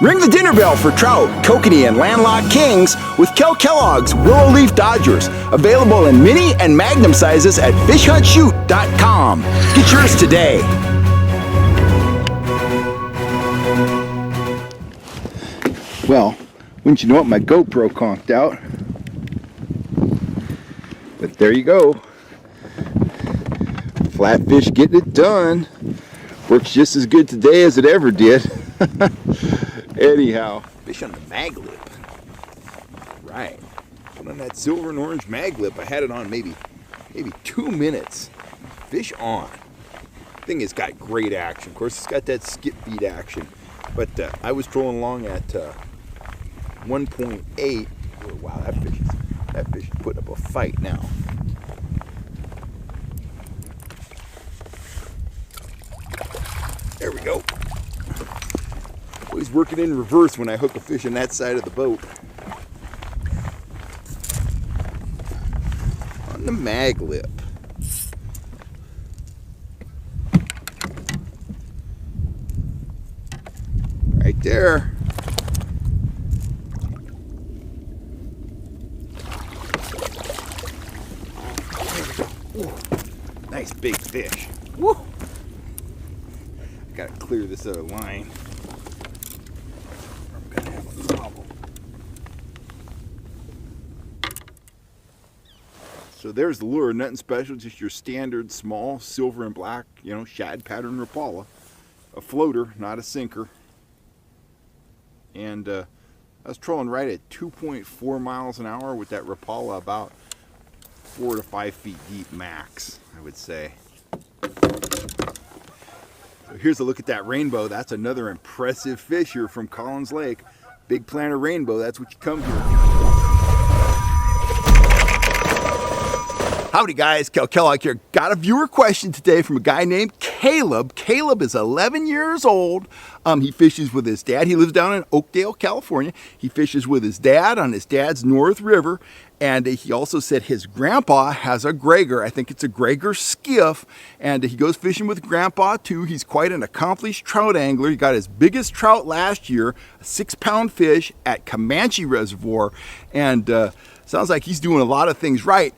Ring the dinner bell for trout, kokanee, and landlocked kings with Kellogg's Willow Leaf Dodgers. Available in mini and magnum sizes at fishhuntshoot.com. Get yours today. Well, wouldn't you know it, my GoPro conked out. But there you go. Flatfish getting it done. Works just as good today as it ever did. Anyhow, fish on the mag lip. Right. Put on that silver and orange mag lip. I had it on maybe 2 minutes. Fish on. Thing has got great action. Of course, it's got that skip beat action. But I was trolling along at 1.8. Oh, wow, that fish is putting up a fight now. There we go. Always working in reverse when I hook a fish on that side of the boat. On the mag lip. Right there. Ooh, nice big fish. Woo! Gotta clear this other line. I'm gonna have a problem. So there's the lure, nothing special, just your standard small silver and black, shad pattern Rapala. A floater, not a sinker. And I was trolling right at 2.4 miles an hour with that Rapala, about 4 to 5 feet deep max, I would say. So here's a look at that rainbow. That's another impressive fish here from Collins Lake. Big planter rainbow, that's what you come here. Howdy guys, Kellogg here. Got a viewer question today from a guy named Caleb. Caleb is 11 years old. He fishes with his dad. He lives down in Oakdale, California. He fishes with his dad on his dad's North River. And he also said his grandpa has a Gregor. I think it's a Gregor skiff. And he goes fishing with grandpa too. He's quite an accomplished trout angler. He got his biggest trout last year, a 6-pound fish at Comanche Reservoir. And sounds like he's doing a lot of things right.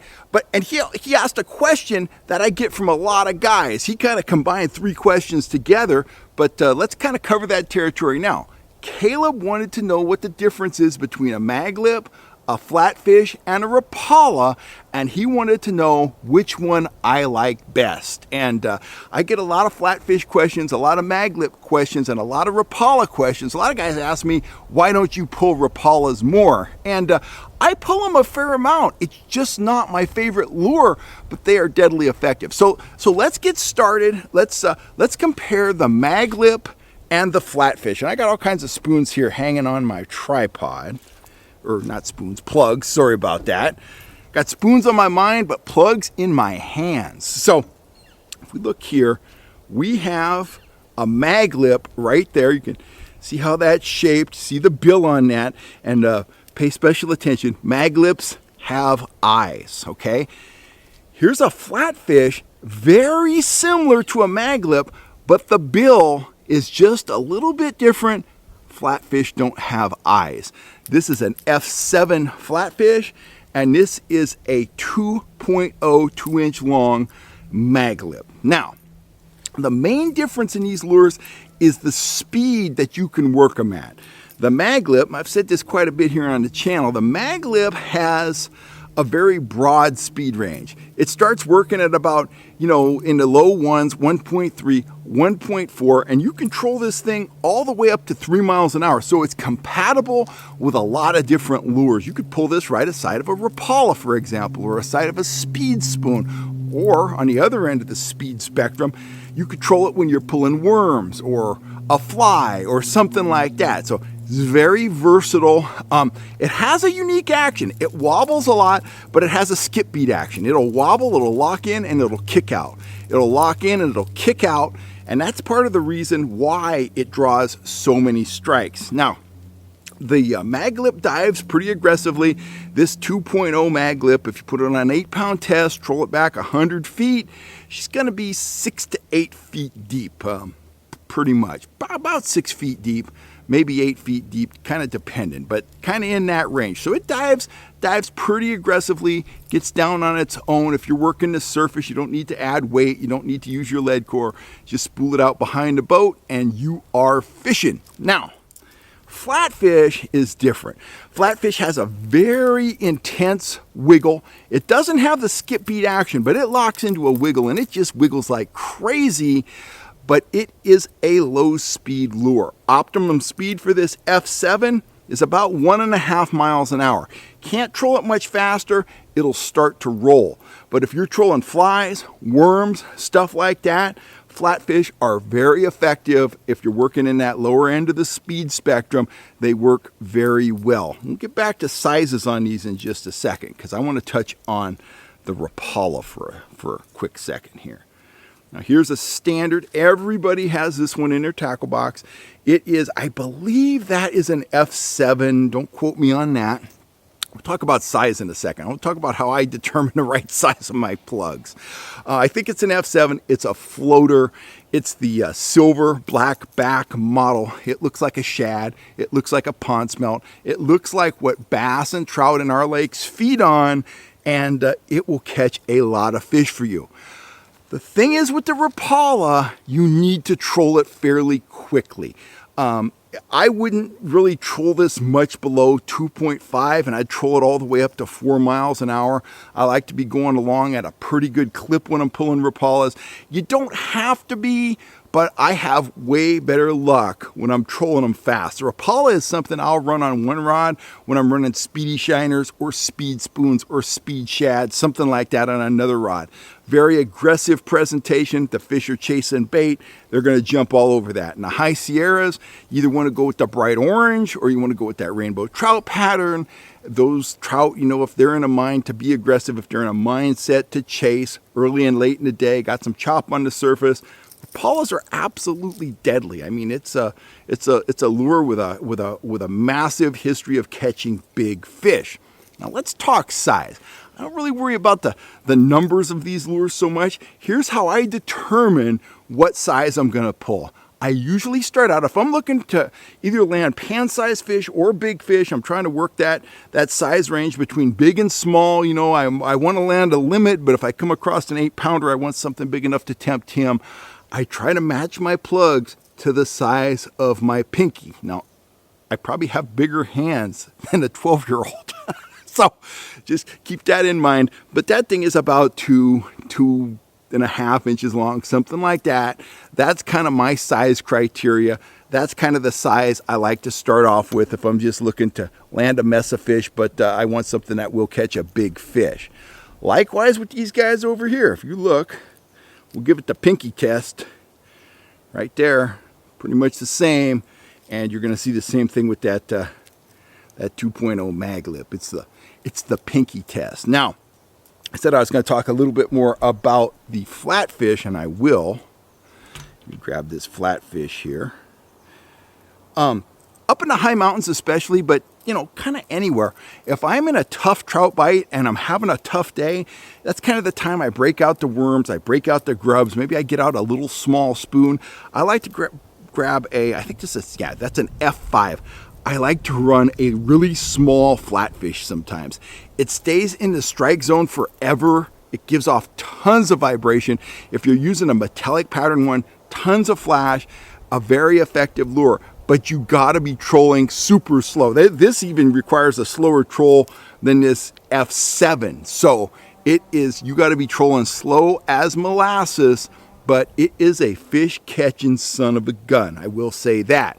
And he asked a question that I get from a lot of guys. He kind of combined 3 questions together, but let's kind of cover that territory now. Caleb wanted to know what the difference is between a mag lip, a flatfish, and a Rapala, and he wanted to know which one I like best. And I get a lot of flatfish questions, a lot of mag lip questions, and a lot of Rapala questions. A lot of guys ask me, why don't you pull Rapalas more? And I pull them a fair amount. It's just not my favorite lure, but they are deadly effective. So let's get started. Let's compare the mag lip and the flatfish. And I got all kinds of spoons here hanging on my tripod. Or not spoons, plugs, sorry about that. Got spoons on my mind, but plugs in my hands. So if we look here, we have a mag lip right there. You can see how that's shaped, see the bill on that, and pay special attention. Mag lips have eyes, okay? Here's a flatfish, very similar to a mag lip, but the bill is just a little bit different. Flatfish don't have eyes. This is an F7 flatfish, and this is a 2.0 2-inch long mag lip. Now, the main difference in these lures is the speed that you can work them at. The mag lip, I've said this quite a bit here on the channel, the mag lip has a very broad speed range. It starts working at about, in the low ones, 1.3, 1.4, and you control this thing all the way up to 3 miles an hour. So it's compatible with a lot of different lures. You could pull this right aside of a Rapala, for example, or aside of a speed spoon. Or on the other end of the speed spectrum, you control it when you're pulling worms or a fly or something like that. So it's very versatile. It has a unique action. It wobbles a lot, but it has a skip beat action. It'll wobble, it'll lock in, and it'll kick out. It'll lock in and it'll kick out, and that's part of the reason why it draws so many strikes. Now, the mag lip dives pretty aggressively. This 2.0 mag lip, if you put it on an 8-pound test, troll it back 100 feet, she's going to be 6 to 8 feet deep. pretty much. About 6 feet deep, maybe 8 feet deep, kind of dependent, but kind of in that range. So it dives pretty aggressively, gets down on its own. If you're working the surface, you don't need to add weight. You don't need to use your lead core. Just spool it out behind the boat and you are fishing. Now, flatfish is different. Flatfish has a very intense wiggle. It doesn't have the skip beat action, but it locks into a wiggle and it just wiggles like crazy. But it is a low speed lure. Optimum speed for this F7 is about 1.5 miles an hour. Can't troll it much faster, it'll start to roll. But if you're trolling flies, worms, stuff like that, flatfish are very effective. If you're working in that lower end of the speed spectrum, they work very well. We'll get back to sizes on these in just a second because I want to touch on the Rapala for a quick second here. Now here's a standard. Everybody has this one in their tackle box. It is, I believe that is an F7. Don't quote me on that. We'll talk about size in a second. I'll talk about how I determine the right size of my plugs. I think it's an F7. It's a floater. It's the silver black back model. It looks like a shad. It looks like a pond smelt. It looks like what bass and trout in our lakes feed on, and it will catch a lot of fish for you. The thing is with the Rapala, you need to troll it fairly quickly. I wouldn't really troll this much below 2.5, and I'd troll it all the way up to 4 miles an hour. I like to be going along at a pretty good clip when I'm pulling Rapalas. You don't have to be, but I have way better luck when I'm trolling them fast. The Rapala is something I'll run on one rod when I'm running speedy shiners or speed spoons or speed shads, something like that on another rod. Very aggressive presentation. The fish are chasing bait. They're going to jump all over that. In the high Sierras, you either want to go with the bright orange or you want to go with that rainbow trout pattern. Those trout, you know, if they're in a mind to be aggressive, if they're in a mindset to chase early and late in the day, got some chop on the surface, Rapalas are absolutely deadly. I mean, it's a lure with a massive history of catching big fish. Now let's talk size. I don't really worry about the numbers of these lures so much. Here's how I determine what size I'm going to pull. I usually start out, if I'm looking to either land pan-sized fish or big fish, I'm trying to work that size range between big and small. You know, I want to land a limit, but if I come across an 8-pounder, I want something big enough to tempt him. I try to match my plugs to the size of my pinky. Now, I probably have bigger hands than a 12-year-old. So just keep that in mind. But that thing is about 2.5 inches long, something like that. That's kind of my size criteria. That's kind of the size I like to start off with if I'm just looking to land a mess of fish, but I want something that will catch a big fish. Likewise with these guys over here. If you look, we'll give it the pinky test right there. Pretty much the same. And you're going to see the same thing with that 2.0 mag lip. It's the pinky test. Now, I said I was going to talk a little bit more about the flatfish, and I will. Let me grab this flatfish here. Up in the high mountains especially, but you know, kind of anywhere. If I'm in a tough trout bite and I'm having a tough day, that's kind of the time I break out the worms, I break out the grubs, maybe I get out a little small spoon. I like to grab I think this is, yeah, that's an F5. I like to run a really small flatfish sometimes. It stays in the strike zone forever. It gives off tons of vibration. If you're using a metallic pattern one, tons of flash, a very effective lure. But you gotta be trolling super slow. This even requires a slower troll than this F7. So it is, you gotta be trolling slow as molasses, but it is a fish catching son of a gun. I will say that.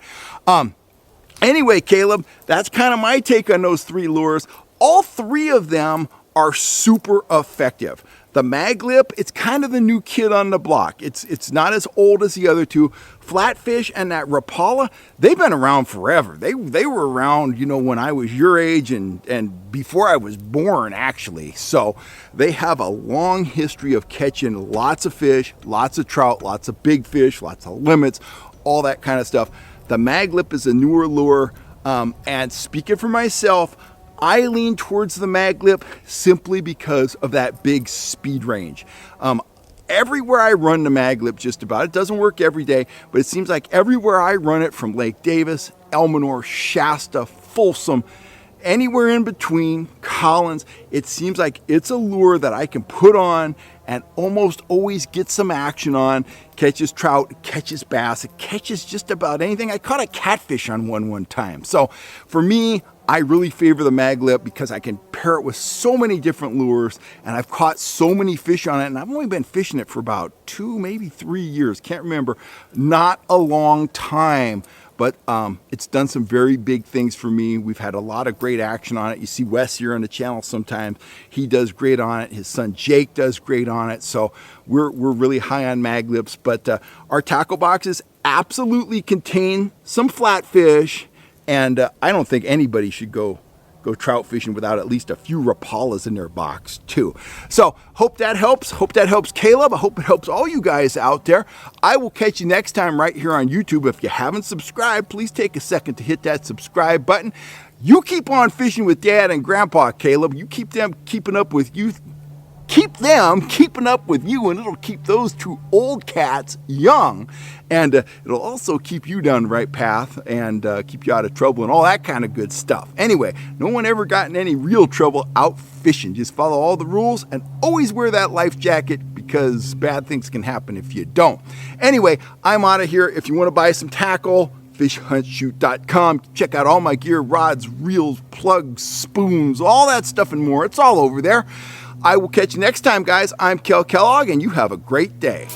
Anyway, Caleb, that's kind of my take on those 3 lures. All 3 of them are super effective. The mag lip, it's kind of the new kid on the block. It's not as old as the other 2. Flatfish and that Rapala, they've been around forever. They were around, you know, when I was your age and before I was born, actually. So they have a long history of catching lots of fish, lots of trout, lots of big fish, lots of limits, all that kind of stuff. The mag lip is a newer lure, and speaking for myself, I lean towards the mag lip simply because of that big speed range. everywhere I run the mag lip just about. It doesn't work every day, but it seems like everywhere I run it, from Lake Davis, Elminor, Shasta, Folsom, anywhere in between, Collins, it seems like it's a lure that I can put on and almost always get some action on. Catches trout, catches bass, it catches just about anything. I caught a catfish on one time. So for me, I really favor the mag lip because I can pair it with so many different lures, and I've caught so many fish on it, and I've only been fishing it for about 2, maybe 3 years, can't remember, not a long time. But it's done some very big things for me. We've had a lot of great action on it. You see Wes here on the channel sometimes. He does great on it. His son Jake does great on it. So we're really high on mag lips. But our tackle boxes absolutely contain some flatfish. And I don't think anybody should go trout fishing without at least a few Rapalas in their box too. So hope that helps. Hope that helps Caleb. I hope it helps all you guys out there. I will catch you next time right here on YouTube. If you haven't subscribed, please take a second to hit that subscribe button. You keep on fishing with Dad and Grandpa Caleb. You keep them keeping up with you. Keep them keeping up with you, and it'll keep those two old cats young, and it'll also keep you down the right path and keep you out of trouble and all that kind of good stuff. Anyway, no one ever got in any real trouble out fishing. Just follow all the rules and always wear that life jacket, because bad things can happen if you don't. Anyway, I'm out of here. If you want to buy some tackle, fishhuntshoot.com. Check out all my gear, rods, reels, plugs, spoons, all that stuff and more. It's all over there. I will catch you next time, guys. I'm Kel Kellogg, and you have a great day.